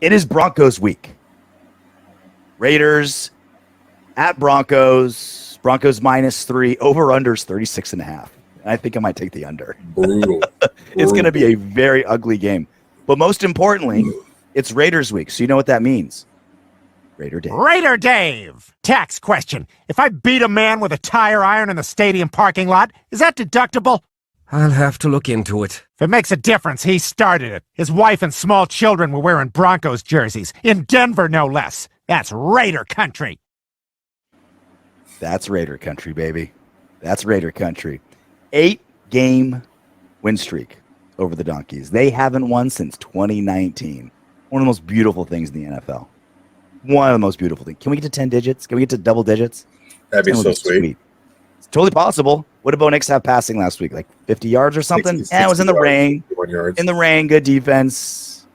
It is Broncos week. Raiders at Broncos. Broncos -3. Over-unders 36.5. I think I might take the under. Brutal. It's going to be a very ugly game. But most importantly, it's Raiders week. So you know what that means. Raider Dave. Raider Dave! Tax question. If I beat a man with a tire iron in the stadium parking lot, is that deductible? I'll have to look into it. If it makes a difference, he started it. His wife and small children were wearing Broncos jerseys. In Denver, no less. That's Raider country. That's Raider country, baby. That's Raider country. 8-game win streak over the Donkeys. They haven't won since 2019. One of the most beautiful things in the NFL. One of the most beautiful things. Can we get to 10 digits? Can we get to double digits? That'd be so sweet. It's totally possible. What did Bo Nix have passing last week? Like 50 yards or something? 60 it was in the rain. Yards. In the rain, good defense.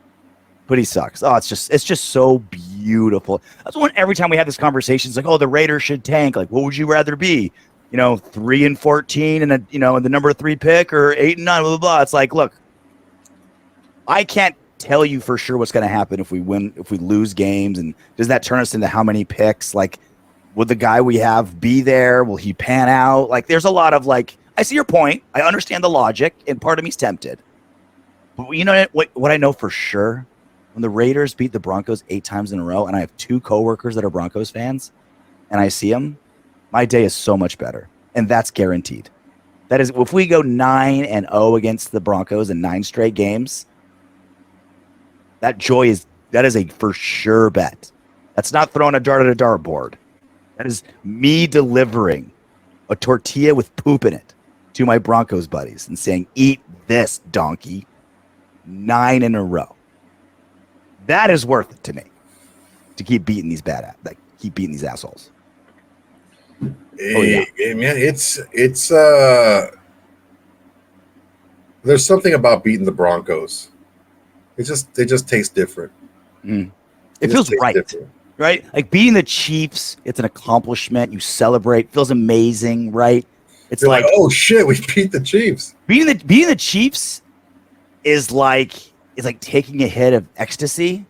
But he sucks. Oh, it's just so beautiful. That's when every time we have this conversation, it's like, oh, the Raiders should tank. Like, what would you rather be? 3-14 and the number 3 pick, or 8-9, blah, blah, blah. It's like, look, I can't tell you for sure what's going to happen if we lose games, and does that turn us into how many picks? Like, would the guy we have be there? Will he pan out? Like, there's a lot of I see your point. I understand the logic, and part of me's tempted. But you know what I know for sure? When the Raiders beat the Broncos 8 times in a row, and I have 2 coworkers that are Broncos fans, and I see them, my day is so much better, and that's guaranteed. That is, if we go 9-0 against the Broncos in 9 straight games, that is a for sure bet. That's not throwing a dart at a dartboard. That is me delivering a tortilla with poop in it to my Broncos buddies and saying, "Eat this, donkey." 9 in a row. That is worth it to me to keep beating these keep beating these assholes. Man, it's there's something about beating the Broncos. They just taste different. It feels right. Different. Right? Like beating the Chiefs, it's an accomplishment. You celebrate. It feels amazing, right? It's like, oh shit, we beat the Chiefs. Beating the Chiefs is like taking a hit of ecstasy.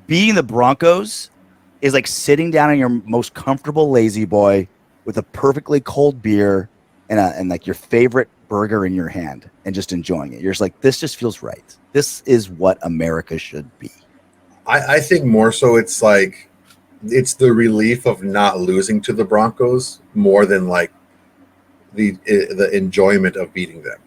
Beating the Broncos is like sitting down in your most comfortable lazy boy with a perfectly cold beer and like your favorite burger in your hand and just enjoying it. You're just like, this just feels right. This is what America should be. I think more so it's like it's the relief of not losing to the Broncos more than like the enjoyment of beating them.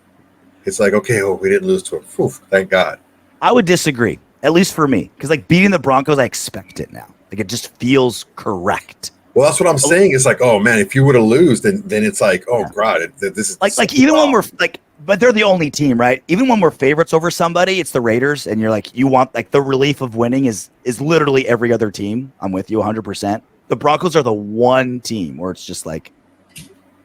It's like, okay, we didn't lose to them. Whew, thank God. I would disagree, at least for me, because like beating the Broncos, I expect it now. Like it just feels correct. Well, that's what I'm saying. It's like, oh man, if you were to lose, then it's like, oh God, this is like even when we're like, but they're the only team, right? Even when we're favorites over somebody, it's the Raiders, and you're like, you want like the relief of winning is literally every other team. I'm with you 100%. The Broncos are the one team where it's just like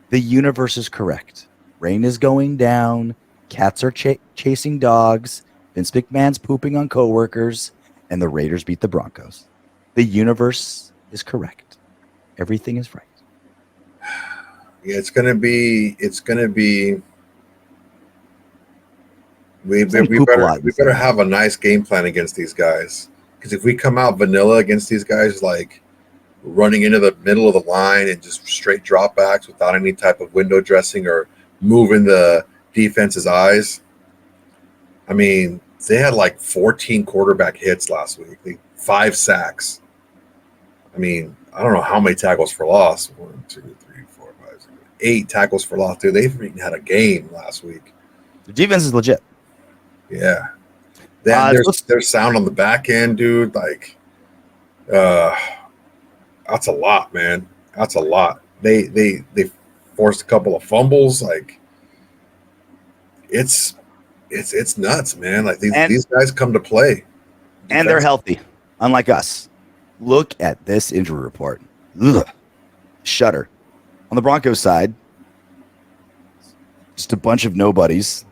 the universe is correct. Rain is going down. Cats are chasing dogs. Vince McMahon's pooping on coworkers, and the Raiders beat the Broncos. The universe is correct. Everything is right. Yeah, it's gonna be. We better have a nice game plan against these guys, because if we come out vanilla against these guys, like running into the middle of the line and just straight dropbacks without any type of window dressing or moving the defense's eyes. I mean, they had like 14 quarterback hits last week, 5 sacks. I mean, I don't know how many tackles for loss. 1, 2, 3, 4, 5, 6, 8 tackles for loss. Dude, they've had a game last week. The defense is legit. Yeah. They're sound on the back end, dude. Like, that's a lot, man. That's a lot. They forced a couple of fumbles. Like, it's nuts, man. Like these guys come to play. And they're healthy, unlike us. Look at this injury report. Ugh. Shudder. On the Broncos side, just a bunch of nobodies.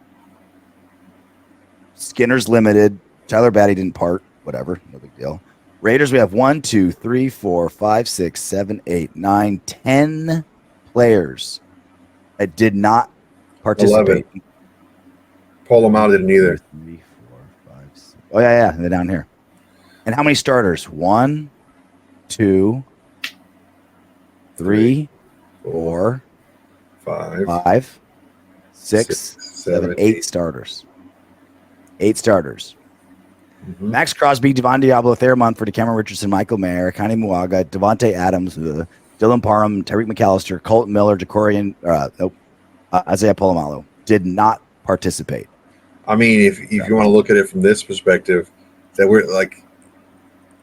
Skinner's limited. Tyler Batty didn't part. Whatever. No big deal. Raiders, we have 1, 2, 3, 4, 5, 6, 7, 8, 9, 10 players that did not participate. 11. Pull them out didn't either. 3, 4, 5, 6. Oh, yeah. They're down here. And how many starters? 1, 2, 3, 4, 5, 6, 7, 8 starters. 8 starters. Mm-hmm. Maxx Crosby, Devon Diablo, Theremonth for Cameron Richardson, Michael Mayer, Connie Muaga, Davante Adams, Dylan Parham, Tyreek McAllister, Colton Miller, Isaiah Polamalu did not participate. I mean, if you want to look at it from this perspective, that we're like,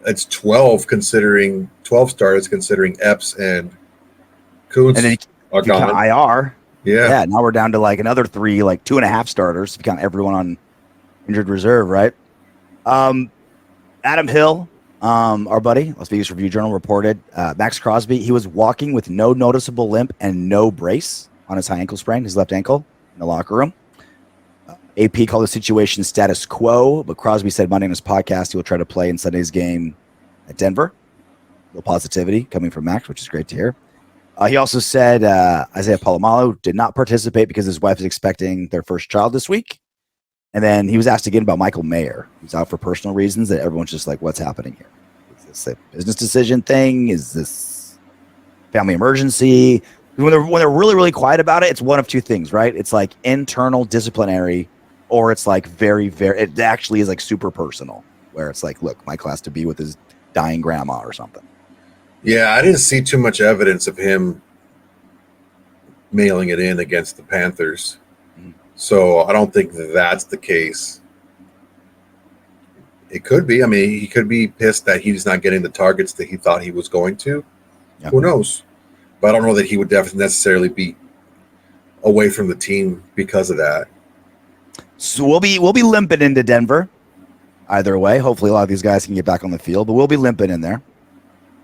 it's 12 starters considering Epps and Kuntz And then are if you count gone. IR, Yeah. now we're down to like another 3, like 2.5 starters if you count everyone on injured reserve, right? Adam Hill, our buddy, Las Vegas Review Journal, reported Maxx Crosby, he was walking with no noticeable limp and no brace on his high ankle sprain, his left ankle, in the locker room. AP called the situation status quo, but Crosby said Monday in his podcast he will try to play in Sunday's game at Denver. A little positivity coming from Max, which is great to hear. He also said Isaiah Polamalu did not participate because his wife is expecting their first child this week. And then he was asked again about Michael Mayer. He's out for personal reasons that everyone's just like, what's happening here? Is this a business decision thing? Is this family emergency? When they're really, really quiet about it, it's one of two things, right? It's like internal disciplinary, or it's like very, very, it actually is like super personal, where it's like, look, Michael has to be with his dying grandma or something. Yeah, I didn't see too much evidence of him mailing it in against the Panthers. So I don't think that's the case. It could be. I mean, he could be pissed that he's not getting the targets that he thought he was going to. Yeah. Who knows? But I don't know that he would definitely necessarily be away from the team because of that. So we'll be limping into Denver. Either way, hopefully a lot of these guys can get back on the field, but we'll be limping in there.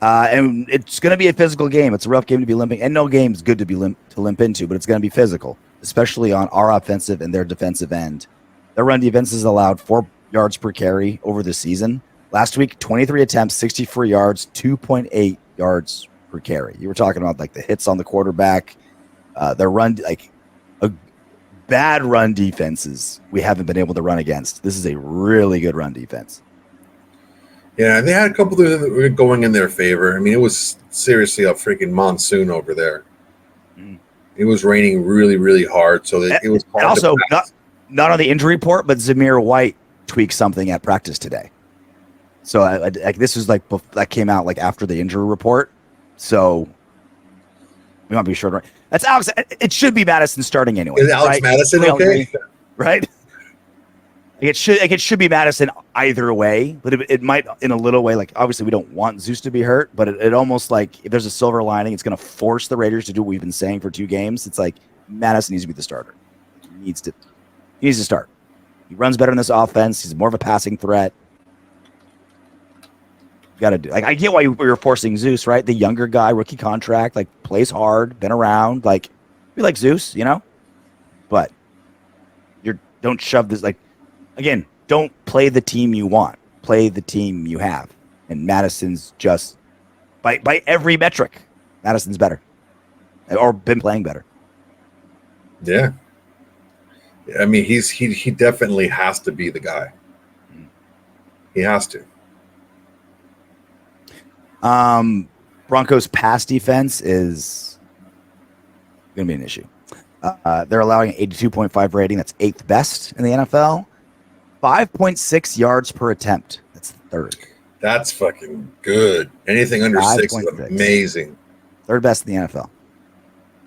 And it's going to be a physical game. It's a rough game to be limping, and no game is good to limp into, but it's going to be physical, especially on our offensive and their defensive end. Their run defense has allowed 4 yards per carry over the season. Last week, 23 attempts, 64 yards, 2.8 yards per carry. You were talking about like the hits on the quarterback, their run, like a bad run defenses we haven't been able to run against. This is a really good run defense. Yeah, they had a couple that were going in their favor. I mean, it was seriously a freaking monsoon over there. It was raining really, really hard, so it was hard. And also, not on the injury report, but Zamir White tweaked something at practice today. So like this was like that came out like after the injury report. So we might be sure. Right? That's Alex. It should be Madison starting anyway. Is Alex Madison okay? Right. It should be Madison either way, but it might in a little way. Like obviously we don't want Zeus to be hurt, but it almost like if there's a silver lining, it's going to force the Raiders to do what we've been saying for 2 games. It's like Madison needs to be the starter. He needs to start. He runs better in this offense. He's more of a passing threat. You got to do. Like I get why we were forcing Zeus, right? The younger guy, rookie contract, like plays hard, been around, like be like Zeus, you know. But don't shove this like. Again, don't play the team you want. Play the team you have. And Madison's just, by every metric, Madison's better. Or been playing better. Yeah. I mean, he definitely has to be the guy. He has to. Broncos' pass defense is going to be an issue. They're allowing an 82.5 rating. That's 8th best in the NFL. 5.6 yards per attempt. That's 3rd. That's fucking good. Anything under 6 is amazing. 3rd best in the NFL.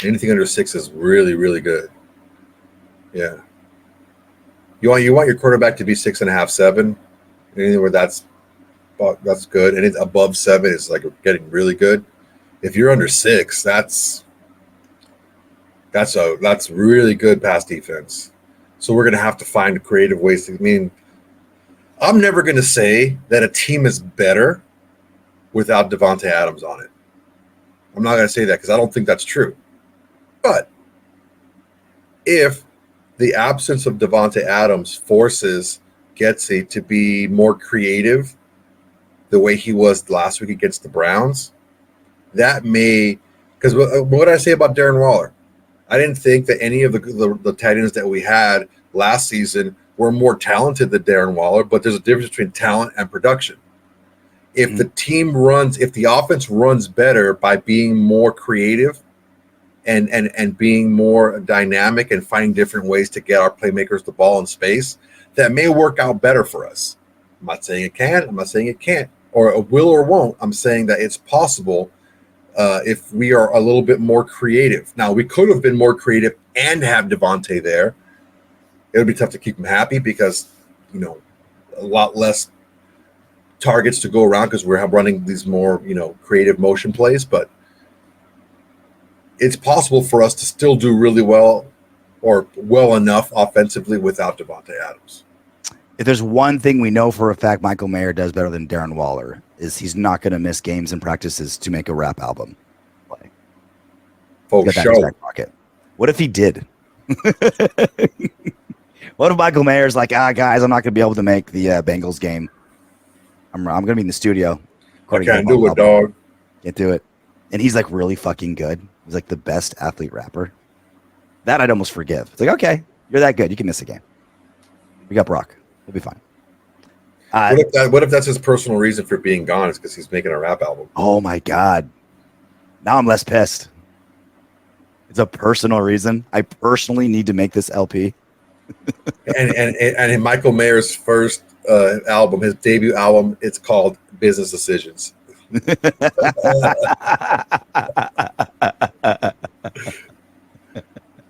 Anything under 6 is really, really good. Yeah. You want your quarterback to be 6.5, 7. Anything where that's good. Anything above 7 is like getting really good. If you're under 6, that's really good pass defense. So we're going to have to find creative ways to. I mean, I'm never going to say that a team is better without Davante Adams on it. I'm not going to say that because I don't think that's true. But if the absence of Davante Adams forces Getsy to be more creative the way he was last week against the Browns, that may – because what did I say about Darren Waller? I didn't think that any of the tight ends that we had last season were more talented than Darren Waller, but there's a difference between talent and production. if the offense runs better by being more creative and being more dynamic and finding different ways to get our playmakers the ball in space, that may work out better for us. I'm not saying it can. I'm not saying it can't, or it will or won't. I'm saying that it's possible if we are a little bit more creative. Now, we could have been more creative and have Davante there. It would be tough to keep him happy because, a lot less targets to go around because we're running these more, creative motion plays. But it's possible for us to still do really well or well enough offensively without Davante Adams. If there's one thing we know for a fact Michael Mayer does better than Darren Waller is he's not going to miss games and practices to make a rap album. For sure. What if he did? What if Michael Mayer's like, guys, I'm not going to be able to make the Bengals game. I'm going to be in the studio. I can't do it, dog. Can't do it. And he's like really fucking good. He's like the best athlete rapper. That I'd almost forgive. It's like, okay, you're that good. You can miss a game. We got Brock. He'll be fine. What if that's his personal reason for being gone? Is because he's making a rap album? Oh my god! Now I'm less pissed. It's a personal reason. I personally need to make this LP. and in Michael Mayer's first album, his debut album, it's called Business Decisions.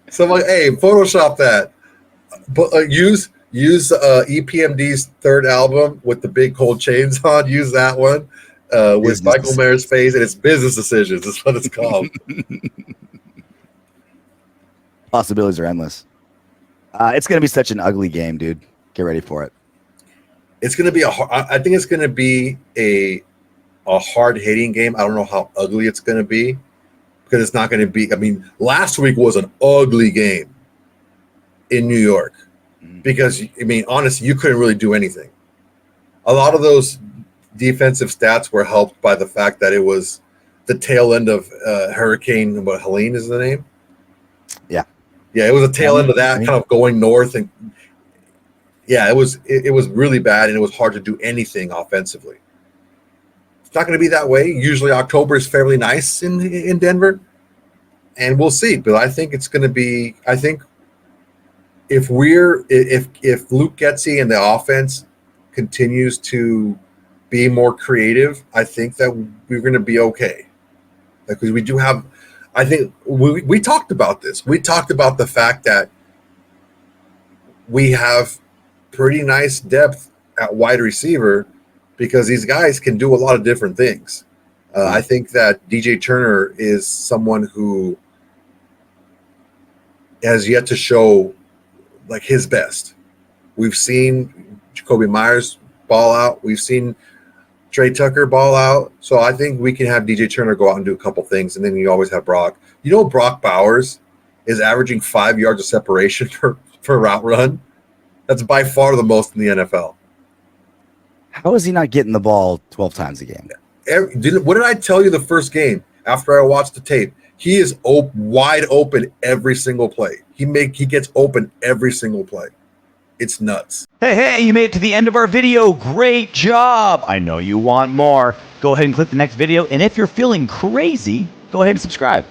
So I'm like, hey, Photoshop that, but use EPMD's third album with the big cold chains on. Use that one with Michael Mayer's face, and it's Business Decisions. That's what it's called. Possibilities are endless. It's going to be such an ugly game, dude. Get ready for it. It's going to be I think it's going to be a hard hitting game. I don't know how ugly it's going to be because it's not going to be. I mean, last week was an ugly game in New York because, I mean, honestly, you couldn't really do anything. A lot of those defensive stats were helped by the fact that it was the tail end of Hurricane. Helene is the name? Yeah, it was a tail end of that, kind of going north, and yeah, it was really bad, and it was hard to do anything offensively. It's not going to be that way. Usually, October is fairly nice in Denver, and we'll see. But I think it's going to be. I think if Luke Getsy and the offense continues to be more creative, I think that we're going to be okay because we do have. I think we talked about this. We talked about the fact that we have pretty nice depth at wide receiver because these guys can do a lot of different things. I think that DJ Turner is someone who has yet to show like his best. We've seen Jacoby Myers ball out. We've seen Trey Tucker ball out. So I think we can have DJ Turner go out and do a couple things, and then you always have Brock. You know, Brock Bowers is averaging 5 yards of separation for route run. That's by far the most in the NFL. How is he not getting the ball 12 times a game? What did I tell you the first game after I watched the tape? He is wide open every single play. He gets open every single play. It's nuts. Hey, you made it to the end of our video. Great job. I know you want more. Go ahead and click the next video. And if you're feeling crazy, go ahead and subscribe.